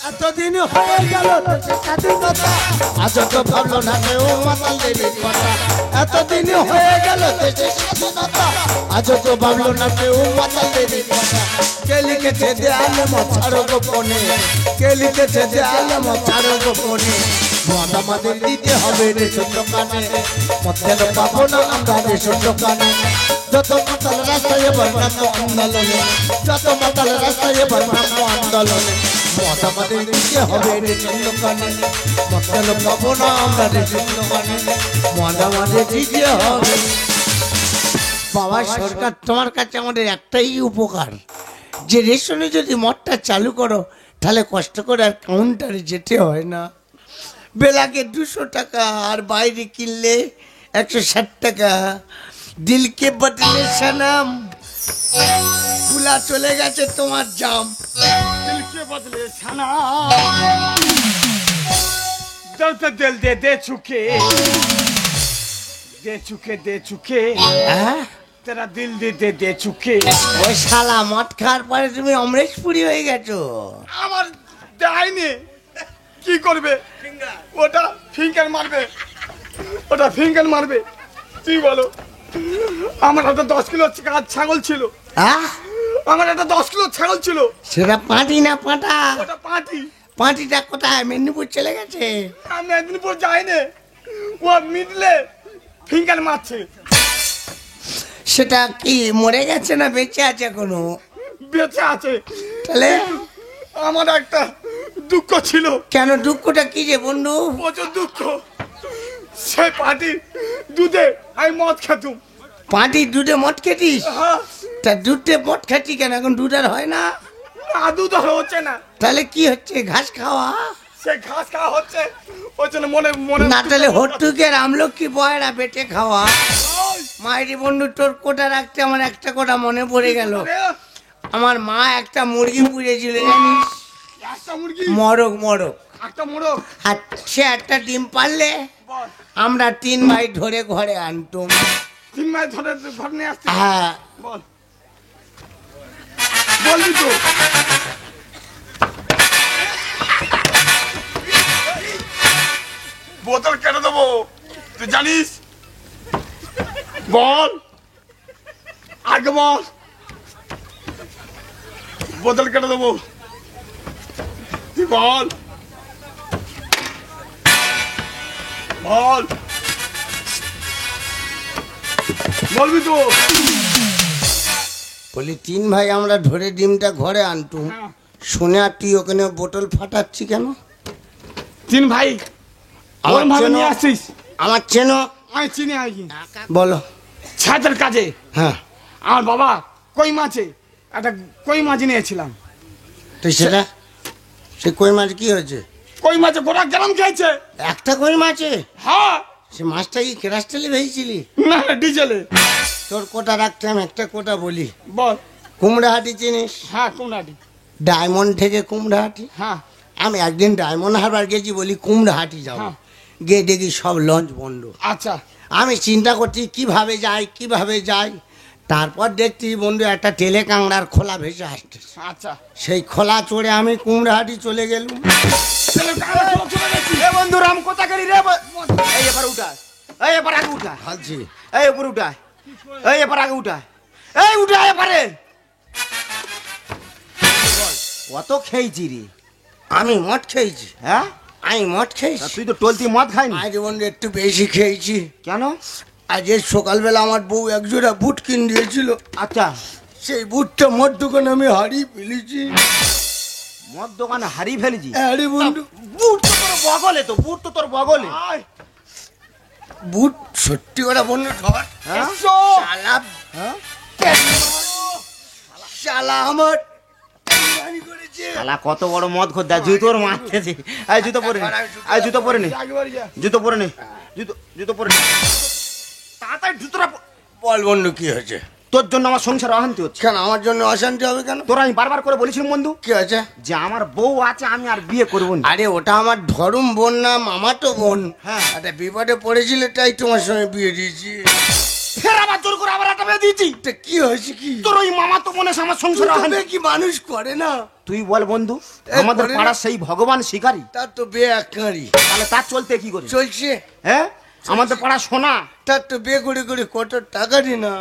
এতদিন হয়ে গেল দেশে স্বাধীনতা, আজ তো ভাবলো না কেউ মাতালের কথা। এতদিন হয়ে গেল দেশে স্বাধীনতা, আজ তো ভাবলো না কেউ মাতালের কথা। কে লিখেছে দেয়ালে মশার গোপনে, কে লিখেছে দেয়ালে মশার গোপনে। মদ আমাদের দিতে হবে রেশন দোকানে, মদের পাবো না আমরা রেশন দোকানে। যত মাতাল রাস্তায় এবার নামো আন্দোলনে, যত মাতাল রাস্তায় এবার নামো আন্দোলনে। মদ আমাদের দিতে হবে রেশন দোকানে, মদের পাবো না আমরা রেশন দোকানে। মদ আমাদের দিতে হবে। বাবা সরকার, তোমার কাছে আমাদের একটাই উপকার, যে রেশনে যদি মদটা চালু করো তাহলে কষ্ট করে আর কাউন্টারে যেতে হয় না। বেলাকে 200 টাকা আর বাইরে কিনলে 160 টাকা। দিলকে বদলে সনম, খুলা চলে গেছে তোমার জাম। দিলকে বদলে সনম, দর্দ দিল দে দে চুকে, দে চুকে দে চুকে, হ্যাঁ তেরা দিল দে দে দে চুকে। ওই শালা মদ খাওয়ার পরে তুমি অমরেশপুরি হয়ে গেছো। আমার দেয়নি, কি করবে? ওটা ফিঙ্গার মারবে, ওটা ফিঙ্গার মারবে। তুই বলো, আমার একটা 10 কিলো ছাগল ছিল, হ্যাঁ আমার একটা 10 কিলো ছাগল ছিল। সেটা পাঁটি না পাঁটা? ওটা পাটি। পাঁটিটা কোথায়? মেদিনীপুর চলে গেছে। আমি মেদিনীপুর যাইনি, ও মিডলে ফিঙ্গার মারছে। সেটা কি মরে গেছে না বেঁচে আছে এখনো? বেঁচে আছে। তাহলে আমার একটা দুঃখ ছিল। কেন দুঃখটা কি যে বন্ধু? প্রচুর দুঃখ। সেই পাটি দুধে আমি মদ খেতুম। পাঁটি দুধে মদ খেতিস? হ্যাঁ। তা দুধে মদ খাচ্ছি কেন? এখন দুধ আর হয় না? না, দুধ আর হচ্ছে না। তাহলে কি হচ্ছে? ঘাস খাওয়া? সে ঘাস খাওয়া হচ্ছে, ওই জন্য মনে মনে না তাহলে হট্টুকের আমলকি বয়রা বেটে খাওয়া। মায়েরি বন্ধু, তোর কোটা রাখতে আমার একটা কোটা মনে পড়ে গেল। আমার মা একটা মুরগি পুড়েছিল জানিস? একটা মুরগি, মরক মরক। একটা মোরগ। আর সে একটা ডিম পারলে বল, আমরা 3 ভাই ধরে ঘরে আনতুম। 3 মাস ধরে ঘর নিয়ে আসছি। হ্যাঁ বল, বলবি তো? বোতল কেটে দেবো, তুই জানিস? বল, আগে বল। বোতল কেটে দেবো, তুই বল, বল, বলবি তো? বলি 3 ভাই আমরা ধরে ডিমটা ঘরে আনতুম। হ্যাঁ। শুনে আর তুই ওখানে বোতল ফাটাচ্ছি কেন? 3 ভাই আমার ওরম ভাবে চেনো? নিয়ে আসছিস? আমার চেনো? আমি চিনি আছি। বলো। ছাদের কাজে হ্যাঁ আমার বাবা কই মাছে একটা কই মাছ নিয়েছিলাম। তো সেটা সে কই মাছ কি হয়েছে? কই মাছে গোটা গ্রাম খেয়েছে। একটা কই মাছে? হ্যাঁ। সে মাছটা কি কেরাস তেলে ভেজেছিলি? না, ডিজেলে। তোর কোটা রাখতে আমি একটা কোটা বলি। বল। কুমড়াহাটি চিনিস? হ্যাঁ, কোনাটি। ডায়মন্ড থেকে কুমড়াহাটি। হ্যাঁ। আমি একদিন ডায়মন্ড হারবার গেছি, বলি কুমড়াহাটি যাবো। হ্যাঁ। গিয়ে দেখি সব লঞ্চ বন্ধ। আচ্ছা। আমি চিন্তা করছি কিভাবে যাই কিভাবে যাই। তারপর দেখছি বন্ধু একটা টেলে কাংড়ার খোলা ভেসে আসছে। আচ্ছা। সেই খোলা চড়ে আমি কুমড়াহাটি চলে গেলুম। এ বন্ধু রাম কোথা করি রে? এই এবার উঠা, এই এবার আগে উঠা, ভাবছি এই উপরে উঠা, এই এবার আগে উঠা, এই উঠা এবারে। কত খেয়েছি রে? আমি মদ খেয়েছি। হ্যাঁ, আমি মদ তা খেয়েছি। তুই তো টলতি মদ খাইনি আজ বন্ধু একটু বেশি খেয়েছি। কেন? আজ এই সকালবেলা আমার বউ একজোড়া বুট কিনে দিয়েছিল। আচ্ছা, সেই বুটটা মদ দোকানে আমি হারিয়ে ফেলেছি। মদ দোকানে হারিয়ে ফেলেছি? আরে বন্ধু, বুট তো তোর বগলে, তো বুট তো তোর বগলে। বুট সত্যি করে বন্ধু ধর। হ্যাঁ? শালা হ্যাঁ? শালা আমার বেইমানি করেছে। শালা কত বড় মদ খোর দা, জুতোর মারতে দে। এই জুতো পরে নে, এই জুতো পরে নে, জুতো পরে নে, জুতো পরে নে, তাড়াতাড়ি জুতোটা বল বন্ধু কি হয়েছে? তোর জন্য আমার সংসার অশান্তি হচ্ছে। কেন আমার জন্য অশান্তি হবে কেন? তোর আমি বারবার করে বলেছিলাম বন্ধু কি হয়েছে? যে আমার বউ আছে, আমি আর বিয়ে করবো না। আরে ওটা আমার ধরম বোন না, মামা তো বোন। হ্যাঁ। একটা বিপদে পড়েছিল তাই তোমার সঙ্গে বিয়ে দিয়েছি। ফের আবার জোর করে আবার একটা বিয়ে দিয়েছি। তা কি হয়েছে কি? তোর ওই মামা তো মনে আমার সংসার দুটো হয় না। বিয়ে কি মানুষ করে না? তুই বল বন্ধু, এ, আমাদের করে না। পাড়ার সেই ভগবান শিকারী, তার তো বিয়ে একারই তাহলে তার চলতে কি করে? চলছে। হ্যাঁ, আমাদের পাড়া সোনা, তার তো বিয়ে করে করে কত টাকা দি না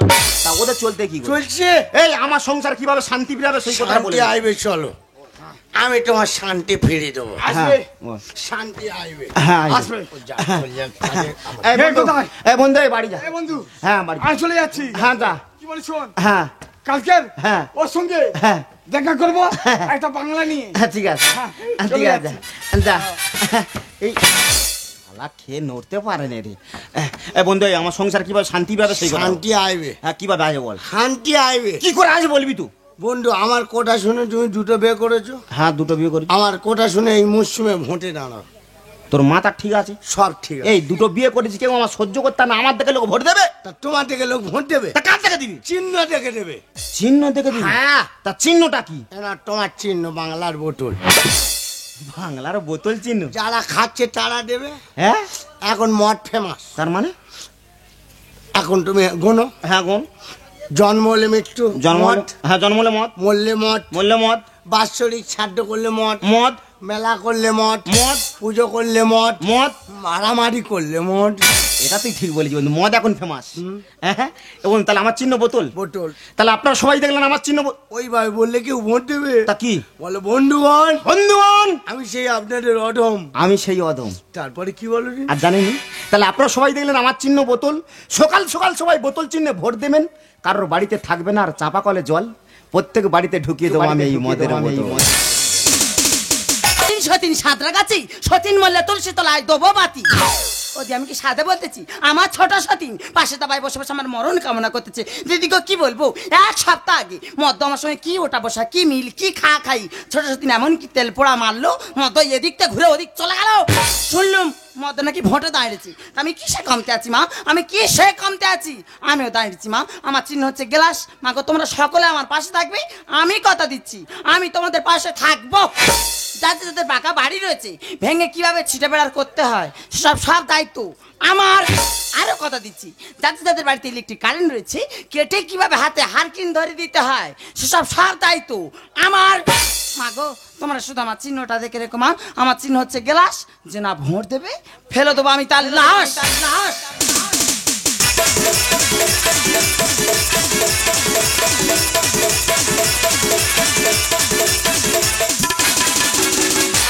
তা ওদের চলতে কি করে? চলছে। এই আমার সংসার কিভাবে শান্তি ফিরাবে সেই কথা বলে। শান্তি আইবে, চলো আমি তোমার শান্তি ফিরে দেবো। আসবে শান্তি আইবে। হ্যাঁ আসবে। এই হে, বন্ধু, কোথায়? এই বন্ধু এই বাড়ি যা। এ বন্ধু হ্যাঁ বাড়ি। আমি চলে যাচ্ছি। হ্যাঁ যা। কি বলিস শোন, হ্যাঁ কালকের হ্যাঁ ওর সঙ্গে হ্যাঁ দেখা করবো হ্যাঁ। একটা বাংলা নিয়ে। হ্যাঁ, ঠিক আছে হ্যাঁ, ঠিক চলে আছে যা। এই শালা খেয়ে নড়তে পারে না রে। এই বন্ধু এই আমার সংসার কিভাবে শান্তি পাবে সেই কথা বল। শান্তি আইবে, হ্যাঁ কিভাবে আসবে বল। শান্তি আইবে। কি করে আসবে বলবি তুই? বন্ধু আমার কথা শুনে তুমি দুটো বিয়ে করেছো। হ্যাঁ দুটো বিয়ে করি। আমার কথা শুনে এই মরশুমে ভোটে দাঁড়াও। তোর মাথা ঠিক আছে? সব ঠিক আছে। এই দুটো বিয়ে করেছি, কেউ আমার সহ্য করতে না, আমার দেখে লোক ভোট দেবে? তা তোমার থেকে লোক ভোট দেবে, তা কার থেকে দিবি? চিহ্ন দেখে দেবে। চিহ্ন দেখে দিবি? হ্যাঁ, তা চিহ্নটা কি? না তোমার চিহ্ন বাংলার বোতল। বাংলার বোতল চিহ্ন? যারা খাচ্ছে তারা দেবে। হ্যাঁ, এখন মদ ফেমাস। তার মানে? এখন তুমি গোনো, হ্যাঁ কোন? জন্ম হলে মৃত্যু জন্ম মদ, হ্যাঁ জন্মলে মদ, মরলে মদ, মরলে মদ, বাৎসরিক শ্রাদ্ধ করলে মদ, মদ, মেলা করলে মদ, মদ, পুজো করলে মদ, মদ। মারামারি করলে মদ। এটা তুই ঠিক বলেছি বন্ধু, মদ এখন ফেমাস। হ্যাঁ, এবং তাহলে আমার চিহ্ন বোতল। বোতল। তাহলে আপনারা সবাই দেখলেন আমার চিহ্ন ওইভাবে বললে কেউ ভোট দেবে? তা কি? বলো বন্ধুগণ, বন্ধুগণ আমি সেই আপনাদের অধম। আমি সেই অদম। তারপরে কি বলো রে? আর জানেনি? তাহলে আপনারা সবাই দেখলেন আমার চিহ্ন বোতল। সকাল সকাল সবাই বোতল চিহ্নে ভোট দেবেন। কারোর বাড়িতে থাকবে না আর চাপা কলে জল, প্রত্যেক বাড়িতে ঢুকিয়ে দেবো আমি এই মদের বোতল। সতীন সাঁতরাগাছি, সতীন মরলে তুলসী তলায় দেবো বাতি। ওদি আমি কি সাদে বলতেছি? আমার ছোট সতীন পাশে দাবাই বসে বসে আমার মরণ কামনা করতেছে। দিদিকে কি বলবো, এক সপ্তাহ আগে মদ আমার সঙ্গে কি ওটা বসা, কি মিল, কি খাই। ছোট সতীন এমন কি তেল পোড়া মারলো, মদ এদিকটা ঘুরে ওদিক চলে গেল। শুনলাম মদ নাকি ভোটে দাঁড়িয়েছি। আমি কিসে কমতে আছি মা, আমি কিসে কমতে আছি? আমিও দাঁড়িয়েছি মা, আমার চিহ্ন হচ্ছে গ্লাস। মা গো তোমরা সকলে আমার পাশে থাকবে, আমি কথা দিচ্ছি আমি তোমাদের পাশে থাকবো। যাদের যাদের পাকা বাড়ি রয়েছে, ভেঙে কিভাবে ছিটে বেড়ার করতে হয় সব দায়িত্ব আমার। আরো কথা দিচ্ছি, যাদের যাদের বাড়িতে ইলেকট্রিক কারেন্ট রয়েছে, কেটে কিভাবে হাতে হারকিন ধরে দিতে হয় সব দায়িত্ব আমার। মা গো তোমরা শুধু আমার চিহ্নটা দেখে রেখো মা, আমার চিহ্ন হচ্ছে গ্লাস। যে না ভোট দেবে ফেলে দেবো আমি তার লাশ।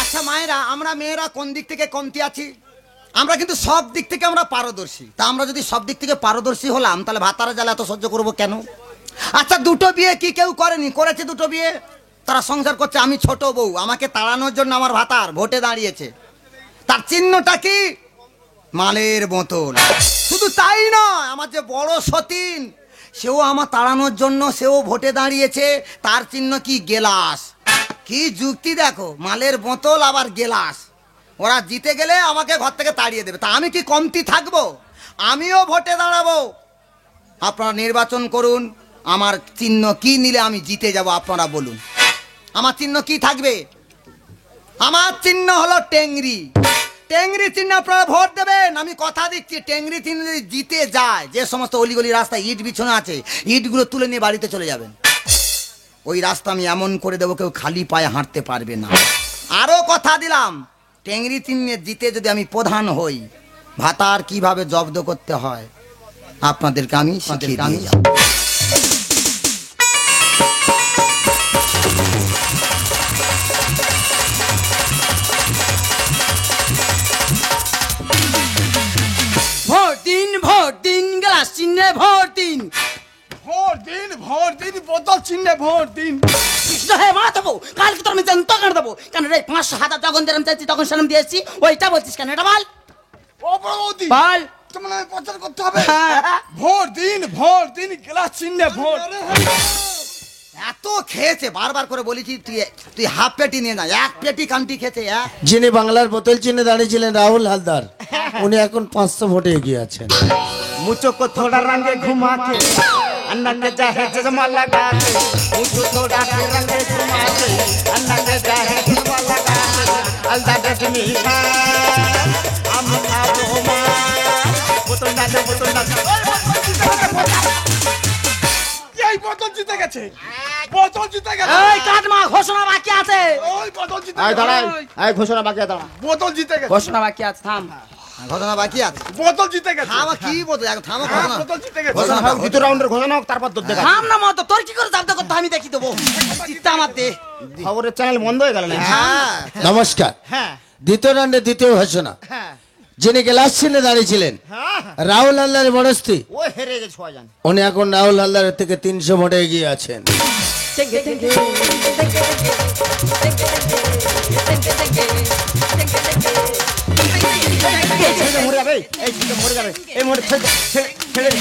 আচ্ছা মায়েরা, আমরা মেয়েরা কোন দিক থেকে কমতি আছি? আমরা কিন্তু সব দিক থেকে আমরা পারদর্শী। তা আমরা যদি সব দিক থেকে পারদর্শী হলাম, তাহলে ভাতারা জ্বালা এত সহ্য করবো কেন? আচ্ছা দুটো বিয়ে কি কেউ করেনি? করেছে দুটো বিয়ে, তারা সংসার করছে। আমি ছোট বউ, আমাকে তাড়ানোর জন্য আমার ভাতার ভোটে দাঁড়িয়েছে। তার চিহ্নটা কি? মালের বোতল। শুধু তাই নয়, আমার যে বড় সতীন, সেও আমার তাড়ানোর জন্য সেও ভোটে দাঁড়িয়েছে। তার চিহ্ন কি? গেলাস। কি যুক্তি দেখো, মালের বোতল আবার গেলাস। ওরা জিতে গেলে আমাকে ঘর থেকে তাড়িয়ে দেবে, তা আমি কি কমতি থাকবো? আমিও ভোটে দাঁড়াবো। আপনারা নির্বাচন করুন, আমার চিহ্ন কি নিলে আমি জিতে যাব আপনারা বলুন। আমার চিহ্ন কি থাকবে? আমার চিহ্ন হলো টেংরি। টেংরি চিহ্ন আপনারা ভোট দেবেন। আমি কথা দিচ্ছি, টেংরি চিহ্ন যদি জিতে যায়, যে সমস্ত অলিগলি রাস্তায় ইট বিছানো আছে, ইটগুলো তুলে নিয়ে বাড়িতে চলে যাবেন। ওই রাস্তা আমি এমন করে দেবো কেউ খালি পায়ে হাঁটতে পারবে না। আরো কথা দিলাম, টেংরি চিহ্নে জিতে যদি আমি প্রধান হই, ভাতার কিভাবে জব্দ করতে হয় আপনাদেরকে আমি শিখিয়ে দিয়ে যাব। ভোট দিন গ্লাস চিহ্নে ভোট দিন। ভোট দিন বোতল চিহ্নে ভোট দিন। কৃষ্ণ হে মা দেবো, কালকে তোর আমি জানতো কেন দেবো? কেন রে 500,000 যখন যেরম চাইছি তখন সেরম দিয়েছি, ওইটা বলছিস কেন? এটা বল ও প্রভুদি, বল। তোমার আমি প্রচার করতে হবে। ভোট দিন গ্লাস চিহ্নে ভোট। এত খেয়েছে, বারবার করে বলেছি তুই হাফ পেটি নিয়ে না, এক পেটি কান্টি খেয়েছে। যিনি বাংলার বোতল চিহ্নে দাঁড়িয়েছিলেন রাহুল হালদার, উনি এখন 500 ভোটে এগিয়ে আছেন। मुझको को थोड़ा रंगे घुमा के अन्ना ने चाहे चश्मा लगा के, मुझको थोड़ा रंगे घुमा के अन्ना ने चाहे चश्मा लगा के, अलदा गजनी का हम ना वो मां बोतल ना গেছে, বোতল জিতে গেছে। এই কাটমা ঘোষণা বাকি আছে, ওই বোতল জিতে এই দাঁড়া, গেছে, এই ঘোষণা বাকি দাঁড়া। বোতল জিতে গেছে, ঘোষণা বাকি আছে, থাম। ঘটনা বাকি আছে। বোতল জিতে গেছে। থামা কি বলতে থামা হ্যাঁ, ঘটনা। বোতল জিতে গেছে। ঘোষণা হোক, দ্বিতীয় রাউন্ডের ঘোষণা হোক, তারপর তোর দেখা। থাম না মত, তোর কি করে জানতে করতে আমি দেখি দেবো, চিত্তা আমার দে। খবরের চ্যানেল বন্ধ হয়ে গেল না? হ্যাঁ নমস্কার। হ্যাঁ দ্বিতীয় রাউন্ডে দ্বিতীয় ঘোষণা। হ্যাঁ যিনি গ্লাস ছিনে দাঁড়িয়েছিলেন হ্যাঁ, রাহুল হালদারের বড়স্তি, ও হেরে গেছে সবাই। উনি এখন রাহুল হালদারের থেকে 300 ভোটে এগিয়ে আছেন। টেঙ্গে টেঙ্গে, টেঙ্গে টেঙ্গে, মরে যাবে, এই ছেলে মরে যাবে, এই মরে ছেড়ে দে।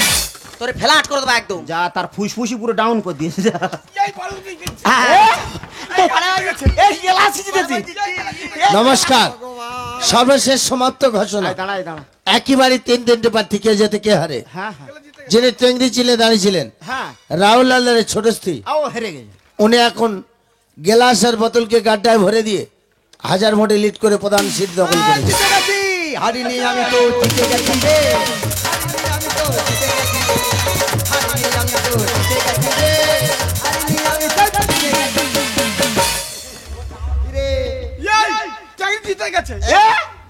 তোরে ফ্ল্যাট করে দেবো একদম। যা, তার ফুসফুসি পুরো ডাউন করে দিয়েছে। যা। এই বালু দিয়ে গেছে। এই গ্লাস জিতেছি। নমস্কার। সর্বশেষ সমাপ্ত ঘোষণা। এই দাঁড়া, এই দাঁড়া। একই বাড়ি 3 পার্টি, কে যেতে কে হারে। হ্যাঁ হ্যাঁ যিনি টেংরি চিলে দাঁড়িয়েছিলেন হ্যাঁ, রাহুল হালদারের ছোট স্ত্রী, ও হেরে গেছে। উনি এখন গ্লাসের বোতলকে গাড্ডায় ভরে দিয়ে 1000 ভোটে লিড করে প্রধান সিট দখল করেছে। জিতে গেছি, হারিনি আমি তো জিতে গেছি রে, হারিনি আমি তো জিতে গেছি রে, হারিনি আমি তো জিতে গেছি রে, হারিনি আমি তো জিতে গেছি রে। এই ট্যাংরি জিতে গেছে,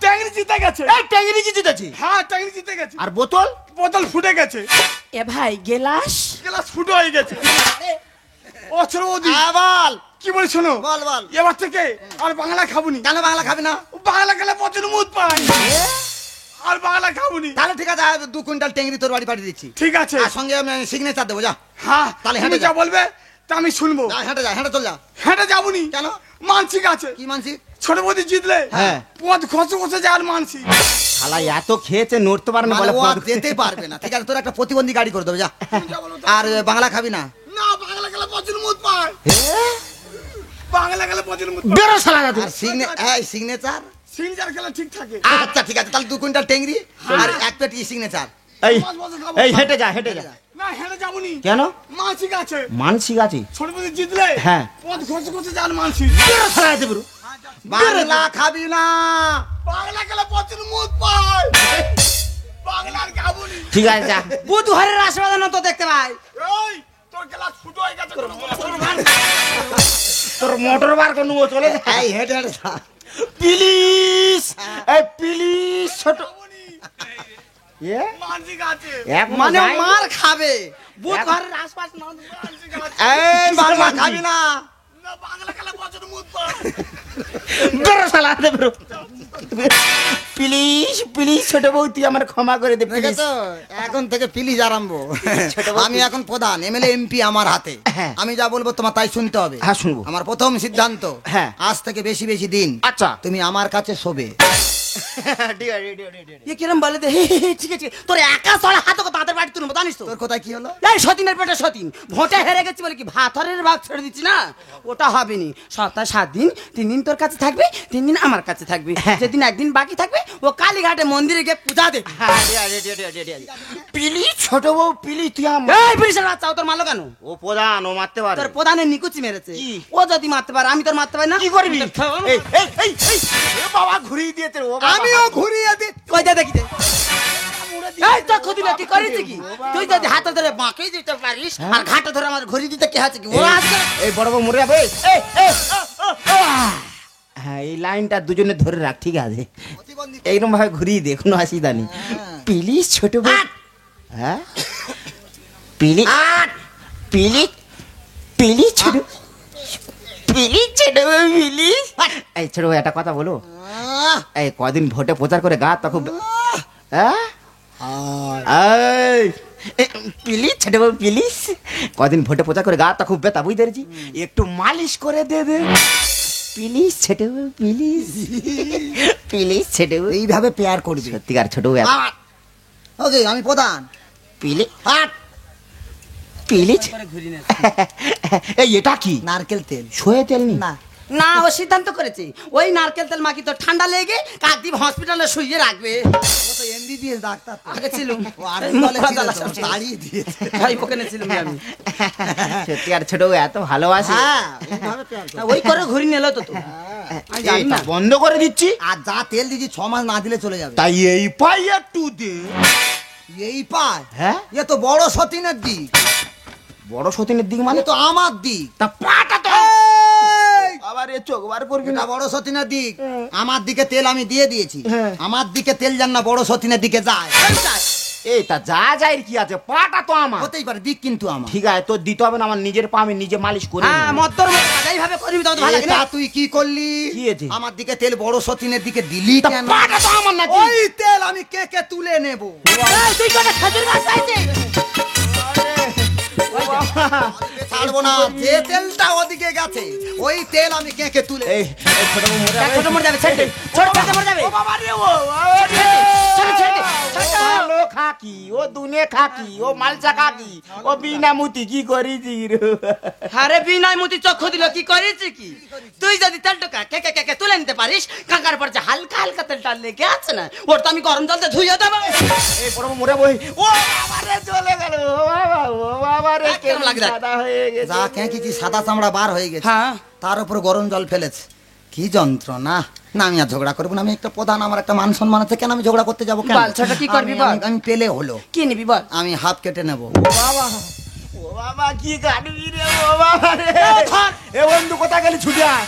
ট্যাংরি জিতে গেছে। এই ট্যাংরি জিতেছি। হ্যাঁ, ট্যাংরি জিতে গেছে। আর বোতল? বোতল ফুটে গেছে, এ ভাই গেলাস গ্লাস ফুটো হয়ে গেছে। ও ছোট বৌদি, হ্যাঁ বল কি বলি শোনো, বল বল। এবার থেকে আর বাংলা খাবুনি। কেন বাংলা খাবি না? বাংলা খেলে প্রচুর মুদ পাই, আর বাংলা খাবুনি। তাহলে ঠিক আছে, 2 কুইন্টাল টেংরি তোর বাড়ি পাঠিয়ে দিচ্ছি। ঠিক আছে। আর সঙ্গে আমি সিগনেচার দেবো, যা। হ্যাঁ, তাহলে তুমি হেঁটে যা যা। বলবে তা আমি শুনবো। যা, হেঁটে যা, হেঁটে চল যা। হেঁটে যাবুনি। কেন? মানসিক আছে, কি মানসিক? ছোট বৌদি জিতলে হ্যাঁ। পথ খসে খসে যায় আর মানসিক। শালা এত খেয়েছে, নড়তে পারে না মানে বলে ও আর পদ- যেতে পারবে না। ঠিক আছে, তোর একটা প্রতিবন্ধী গাড়ি করে দেবো, যা। যা বলো তো। আর বাংলা খাবি না। না, বাংলা খেলে প্রচুর মুদ পায়, বাংলা খেলে প্রচুর মুদ পায়। বেরো শালা না তুই। আর সিগনেচার। সিনজার খেলে ঠিক থাকে। আচ্ছা ঠিক আছে, তাহলে 2 কুইন্টাল টেংরি আর 1 পেটি সিগনেচার। এই পাঁচ বছর খাবো। এই হেঁটে যা, হেঁটে যা। না, হেঁটে যাবুনি। কেন? মানসিক আছে, মানসিক আছে? ছোট বৌদি জিতলে হ্যাঁ। পথ খসে খসে যায় আর মানসিক। বেরো শালা এতে বেরো। বাংলা খাবি না। বাংলা খেলে প্রচুর মুদ পায়, বাংলার খাবুনি। ঠিক আছে যা। বুধ ঘরের আশীর্বাদ না তো দেখতে ভাই। এই তোর গ্লাস ফুটো হয়ে গেছে। তোর মোটর বার কোনো চলে যা। এই হেঁটে হেঁটে যা। প্লিজ, এই প্লিজ ছোট। এ মানসিক আছে, এক মানে মানে মার খাবে, বুধ এক- ঘরের আশপাশ না। মানসিক আছে। এই বাংলা খাবি না। না, বাংলা খেলে প্রচুর মুদ পায়। বেরো শালা এতে বেরো। প্লিজ প্লিজ ছোট বউ, তুই আমার ক্ষমা করে দে প্লিজ। দেখেছো, এখন থেকে প্লিজ আরম্ভ। আমি এখন প্রধান, এমএলএ এমপি আমার হাতে। হ্যাঁ। আমি যা বলবো তোমার তাই শুনতে হবে। হ্যাঁ, শুনবো। আমার প্রথম সিদ্ধান্ত, হ্যাঁ। আজ থেকে বেশি বেশি দিন আচ্ছা। তুমি আমার কাছে শোবে। ঠিক আছে, ঠিক আছে, ঠিক আছে। এ কিরম বলে দে, হে, হে, হে, ঠিক আছে তোর একা চড়া হাতে তাদের বাড়ি তুলবো জানিস তো। তোর কোথায় কি হলো? এই সতীনের পেটে সতীন ভোটে হেরে গেছি বলে কি ভাতরের ভাগ ছেড়ে দিচ্ছি না, ওটা হবে নি। সপ্তাহে 7 দিন, 3 দিন তোর কাছে থাকবে, 3 দিন আমার কাছে থাকবে। যেদিন একদিন বাকি থাকবে ও কালীঘাটে মন্দিরে গিয়ে পূজা দেবে। হ্যাঁ, ঠিক আছে, ঠিক আছে, ঠিক আছে। প্লিজ ছোট বউ, প্লিজ তুই আমার। এই পুলিশের বাচ্চা, ও তোর মারলো কেন? ও প্রধান, ও মারতে পারে। তোর প্রধানের নিকুচি মেরেছে। কি? ও যদি মারতে পারে আমি তোর মারতে পারি না? কি করবি? আমি তোর- এই এই এই এই, এ বাবা ঘুরিয়ে দিয়েছে ও বাবা। আমিও ঘুরিয়ে দিই। কই দে দেখি দে। এই তো ক্ষতি কি করেছে কি? তুই যদি হাতে ধরে বাঁকিয়ে দিতে পারিস আর ঘাটে ধরে আমার ঘড়ি দিতে কে আছে কি? ও আজকে এই বড় বউ মরে যাবে। এই এই হ্যাঁ, এই লাইনটা দুজনে ধরে রাখ, ঠিক আছে? প্রতিবন্ধী। এইরকম ভাবে ঘুরিয়ে দে, কোনো অসুবিধা নেই। প্লিজ ছোট বউ। হ্যাঁ, প্লিজ প্লিজ প্লিজ ছোট, প্লিজ ছোট বউ, প্লিজ। এই ছোট বউ, একটা কথা বলো। এই কদিন ভোটে প্রচার করে গা তখন হ্যাঁ, প্লিজ ছোট বউ, প্লিজ। কদিন ভোটে প্রচার করে গা তা খুব ব্যথা, বুঝতে পেরেছি। একটু মালিশ করে দেবে প্লিজ ছোট বউ, প্লিজ প্লিজ ছোট বউ। এইভাবে পেয়ার করবি। সত্যিকার ছোট বউ, ওকে, আমি প্রধান। Please please. এই এটা কি? নারকেল তেল। সয়ে তেল নি? না, না, ও সিদ্ধান্ত করেছে ওই নারকেল তেল মাখি তো ঠান্ডা লেগে কাকদ্বীপ হসপিটালে শুইয়ে রাখবে। ও তো এমবিবিএস ডাক্তার তো। আগে ছিলুম ও আর্মি দলে ছিল তো, তাড়িয়ে দিয়েছে। ভাই ওখানে ছিলুম আমি। সত্যিকার ছোট বউ এত ভালোবাসে। হ্যাঁ, এইভাবে পেয়ার করবি। ওই করে ঘুরি নিল তো তুই। আমি জানি এইটা না। বন্ধ করে দিচ্ছি। আর যা তেল দিচ্ছি 6 মাস না দিলে চলে যাবে। তাই এই পাই একটু দে। এই পায়? হ্যাঁ, এ তো বড় সতীনের দিক। বড় সতীনের দিক মানে মানে তো আমার দিক। তা পাটা তো আবার এ চোখ বার করবি না। এটা বড় সতীনের দিক, আমার দিকে তেল আমি দিয়ে দিয়েছি। হ্যাঁ। আমার দিকে তেল যান না বড় সতীনের দিকে যায়। এই তা যা যায় কি আছে, পাটা তো আমার। হতেই পারে দিক কিন্তু আমার। ঠিক আছে, তোর দিতে হবে না, আমার নিজের পা আমি নিজে মালিশ করে হ্যাঁ নেবো। মদ্দর এইভাবে করবি তো ভালো লাগে এটা না। তুই কি করলি? কি হয়েছে? আমার দিকে তেল বড় সতীনের দিকে দিলি তা কেন? পাটা তো আমার নাকি? ওই তেল আমি কে কে তুলে নেব। এই, তুই কোটা খেজুর গাছ চাইছিস? ছাড়বো না, যে তেলটা ওদিকে গেছে ওই তেল আমি কে কে তুলে এই এই ছোট বউ মরে দেখ, যাবে। ছোট মরে যাবে, ছেড়ে দে। ছোট ছেড়ে মরে যাবে। ও বাবা রে, ও বাবা রে। ছেড়ে ছেড়ে দে, ছেড়ে দে। ও ভালো খাকি, ও দুনে খাকি, ও মালচা খাকি, ও বিনা মুতি কি করিছি রে? আরে বিনয় মতি চক্ষু দিল, কি করেছি কি? তুই যদি তেলটা কে কে কে কে তুলে নিতে পারিস, কাকার পর যে হালকা হালকা তেলটা লেগে আছে না, ওর তো আমি গরম জলতে ধুইয়ে দেবো। এই বড় বউ মরে বই। ও বাবা রে, চলে গেল। ও বাবা, ও বাবা রে, কেমন লাগে দেখ? সাদা হয়ে গেছে। যা কেঁকেছি সাদা চামড়া বার হয়ে গেছে, হ্যাঁ। তার উপর গরম জল ফেলেছে। কি যন্ত্রণা! না আমি আর ঝগড়া করবো না, আমি একটা প্রধান, আমার একটা মান সম্মান আছে, কেন আমি ঝগড়া করতে যাবো কেন? বল, ছোট কি করবি বল? আমি পেলে হলো, কি নিবি বল? আমি হাফ কেটে নেব। ও বাবা, ও বাবা কি কাটবি রে, ও বাবা রে। এ বন্ধু কোথায় গেলি, ছুটে আয়।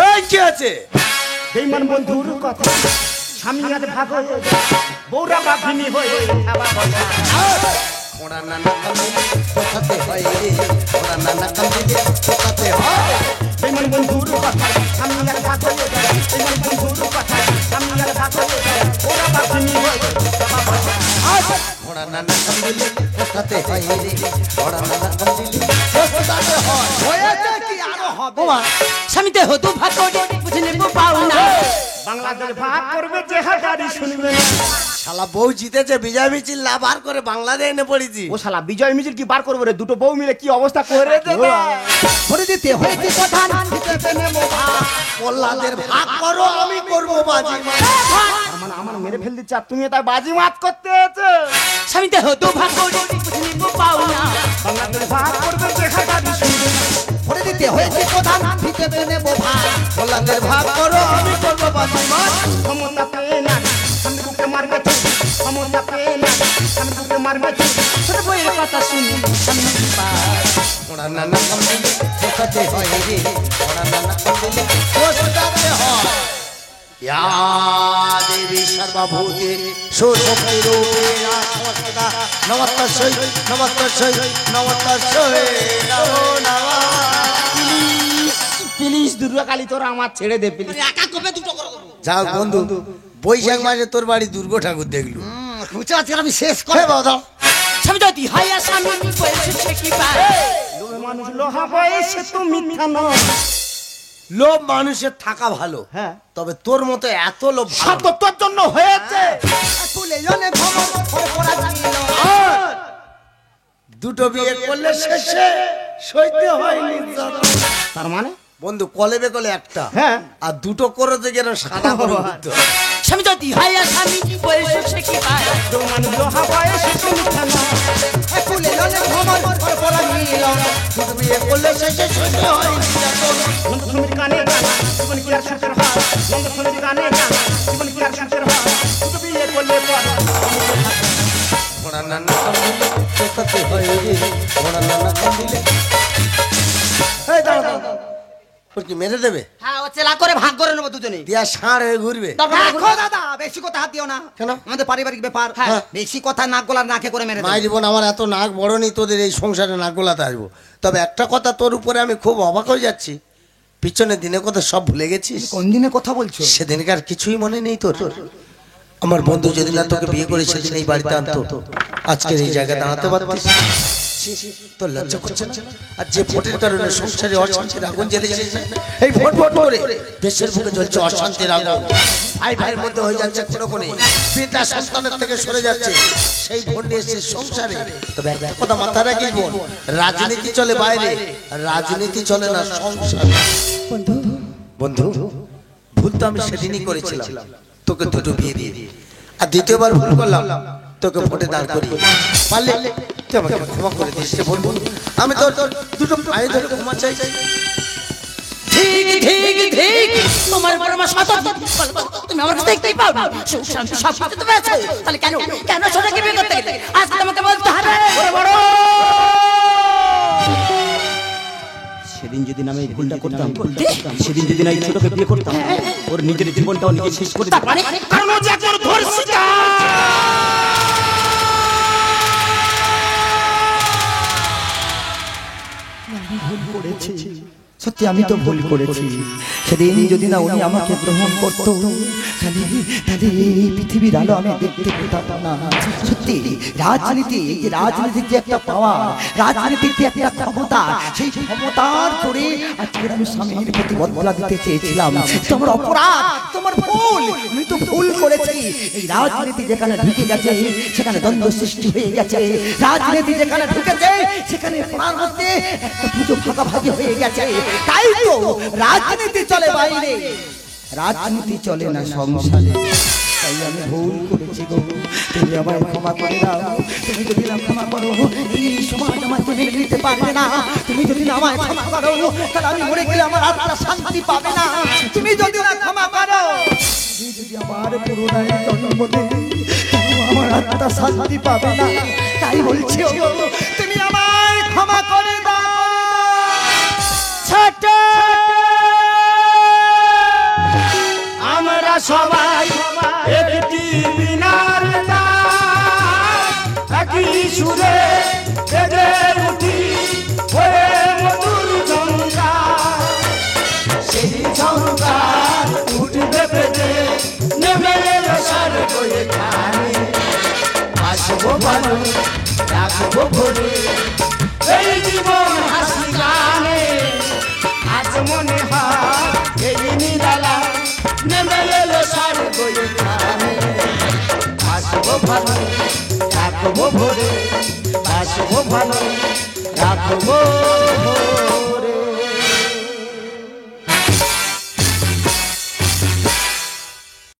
এই কি আছে? বেঈমান বন্ধুর কথা স্বামী আজ ভাগ হয়ে যায়, বউরা বাঘিনী হয়ে খাওয়া বসা। ওরা নানা কামিলে কোথাতে হয় রে, ওরা নানা কামিলে কোথাতে হয়। বেঈমান বন্ধুর কথা স্বামী আজ ভাগ হয়ে যায়, বেঈমান বন্ধুর কথা স্বামী আজ ভাগ হয়ে যায়, বউরা বাঘিনী হয়ে খাওয়া বসা। ওরা নানা কামিলে কোথাতে হয় রে, ওরা নানা কামিলে কোথাতে হয়। হয়েছে কি আরো হবে? স্বামীতে হতু ভাগ করে বুঝে নেব পাও না। বাংলাদেশ ভাগ করবে যে হাজারি শুনবে না। শালা বউ জিতেছে, বিজয় মিছিল না বার করে বাংলাদেশ এনে পড়েছি। ও শালা বিজয় মিছিল কি বার করবে রে, দুটো বউ মিলে কি অবস্থা করে দেবে। ভরে দিতে হয়েছে প্রধান, দিতে নেব ভাগ। মোল্লাদের ভাগ করো, আমি করবো বাজি। মানে আমার মেরে ফেল দিচ্ছে আর তুমি তাই বাজি মাত করতে এসেছো। স্বামীতে হতু ভাগ করে বুঝে নেব পাও না। বাংলাদেশ ভাগ করবে যে হাজারি শুনবে না। ভরে দিতে হয়েছে প্রধান, দিতে নেব ভাগ। মোল্লাদের ভাগ করো, আমি করবো বাজি। ক্ষমতা পেয়ে না আমি বুকে মারবে ছুরি, ক্ষমতা পেয়ে না আমি বুকে মারবে ছুরি। ছোট বইয়ের কথা শুনি স্বামী পায়। ওরা নানা কামিলে কোথাতে হয় রে, ওরা নানা কামিলে কোথাতে হয়। ইয়া দেবী সর্বভূতে সুরূপেণা সদা নমস্তস্যৈ নমস্তস্যৈ নমস্তস্যৈ নমো নমঃ। প্লিজ দুর্গা কালী তোরা আমার ছেড়ে দে প্লিজ। একা কবে দুটো করে দেবো? যাও বন্ধু, বৈশাখ মাসে তোর বাড়ি দুর্গা ঠাকুর দেখলু। খুঁজে আজকে আমি শেষ করে হে বাবা, স্বামী যদি হয় আর স্বামী বয়সে সে কি পায়? লোভে মানুষ লোহা বয়সে তো মিথ্যা নয়। লোভ মানুষের থাকা ভালো, হ্যাঁ তবে তোর মতো এত লোভ ভালো সব তো তোর জন্য হয়েছে। তুলে জলে ভ্রমণ করে পড়া ছিল। না। দুটো বিয়ে করলে শেষে সইতে হয় নির্যাতন। তার মানে বন্ধু কলে বেকলে একটা, হ্যাঁ। আর দুটো করে তো যেন সাদা করে উঠতে হয়। স্বামী যদি হয় আর স্বামী বয়সে সে কি পায়? লোভে মানুষ লোহা বয়সে তো মিথ্যা নয়। তুলে জলে ভ্রমণ করে পড়া ছিল। দুটো বিয়ে করলে শেষে সইতে হয় নির্যাতন। নন্দ সুমির গানে গানা জীবন কি আর সুখের হয়, নন্দ সুমির গানে গানা জীবন কি আর সুখের হয়। দুটো বিয়ে করলে পর ওরা নানা কামিলে কোথাতে হয় রে, ওরা নানা কামিলে। এই দাঁড়া দাঁড়া, ওর কি মেরে দেবে? হ্যাঁ, ও চেলা করে ভাগ করে নেবো দুজনে। দিয়া ষাঁড় হয়ে ঘুরবে। দেখো দাদা, বেশি কথা হাত দিও না। কেন? আমাদের পারিবারিক ব্যাপার। হ্যাঁ। বেশি কথা নাক গলার নাকে করে মেরে দেবো। মাই জীবন আমার এত নাক বড় নেই তোদের এই সংসারে নাক গোলাতে আসবো। তবে একটা কথা তোর উপরে আমি খুব অবাক হয়ে যাচ্ছি, পিছনের দিনে কথা সব ভুলে গেছিস। কোন দিনে কথা বলছো? সেদিনকার কিছুই মনে নেই তোর? আমার বন্ধু যেদিন না তোকে বিয়ে করে সেদিন এই বাড়িতে আনতো, আজকের এই জায়গায় দাঁড়াতে পারতিস? তোর লজ্জা করছে না? আর যে ভোটের কারণে সংসারে অশান্তির আগুন জ্বলে যাচ্ছে, এই ভোট ভোট করে দেশের বুকে জ্বলছে অশান্তির আগুন। ভাই ভাইয়ের মধ্যে হয়ে যাচ্ছে কোনো কোনে, পিতা সন্তানের থেকে সরে যাচ্ছে, সেই ভোট নিয়ে এসছে সংসারে। তবে একটা কথা মাথায় রাখিস বোন, রাজনীতি চলে বাইরে, রাজনীতি চলে না সংসারে। বন্ধু, ভুল তো আমি সেদিনই করেছিলাম, তোকে দুটো বিয়ে দিয়ে। আর দ্বিতীয়বার ভুল করলাম, তোকে ভোটে দাঁড় করি। পারলে তুই আমাকে ক্ষমা করে দিস রে বন্ধু। আমি তোর দুটো পায়ে ধরে ক্ষমা চাই। ঠিক ঠিক ঠিক তোমার উপর আমার সতত তুমি আমার কাছে দেখতেই পাও না সুখ শান্তি সব কিছু তো পেয়েছো তাহলে কেন কেন ছোটকে বিয়ে করতে গেলে আজকে তোমাকে বলতে হবে বড় সেদিন যদি আমি এই ভুলটা করতাম, সেদিন যদি না এই ছোটকে বিয়ে করতাম, ওর নিজের জীবনটাও নিজে শেষ করে দিতাম। কারণ ও যে একজন ধর্ষিতা। সত্যি আমি তো ভুল করেছি। সেদিন যদি না উনি আমাকে গ্রহণ করতো, তাহলে এই পৃথিবীর আলো আমি দেখতে পেতাম না। সত্যি রাজনীতি, এই যে রাজনীতির যে একটা পাওয়ার, রাজনীতির যে একটা ক্ষমতা, সেই ক্ষমতার করে আজকে আমি স্বামীর প্রতি বদলা দিতে চেয়েছিলাম। তোমার অপরাধ, তোমার ভুল, আমি তো ভুল করেছি। এই রাজনীতি যেখানে ঢুকে গেছে সেখানে দ্বন্দ্ব সৃষ্টি হয়ে গেছে। রাজনীতি যেখানে ঢুকেছে সেখানে প্রাণ মধ্যে একটা পুজো ভাগাভাগি হয়ে গেছে। তাই তো রাজনীতি চলে বাইরে, রাজনীতি চলে না সংসারে। তাই আমি ভুল করেছি গো, তুমি আমায় ক্ষমা করে দাও। তুমি যদি না ক্ষমা করো এই সমাজ আমাকে মেনে নিতে পারবে না। তুমি যদি না আমায় ক্ষমা করো তাহলে আমি মরে গেলে আমার আত্মা শান্তি পাবে না। তুমি যদি না ক্ষমা করো, তুমি যদি আমার পুরোটাই জন্ম দেবে আমার আত্মা শান্তি পাবে না। তাই বলছি তুমি আমায় ক্ষমা করে দাও। ছোট আমরা সবাই একটি বিনার একই সুরে বেজে উঠি হয়ে মধুর ঝঙ্কার। সেই ঝঙ্কার উঠবে বেজে নেমে রসার বয়ে খানে। আসবো ভালো রাখবো ভরে এই জীবন হাসি গানে। আজ মনে হয় এই নিরালা নেমে এলো সার বয়ে খানে। আসবো ভালো রাখবো ভরে, আসবো ভালো রাখবো ভরে।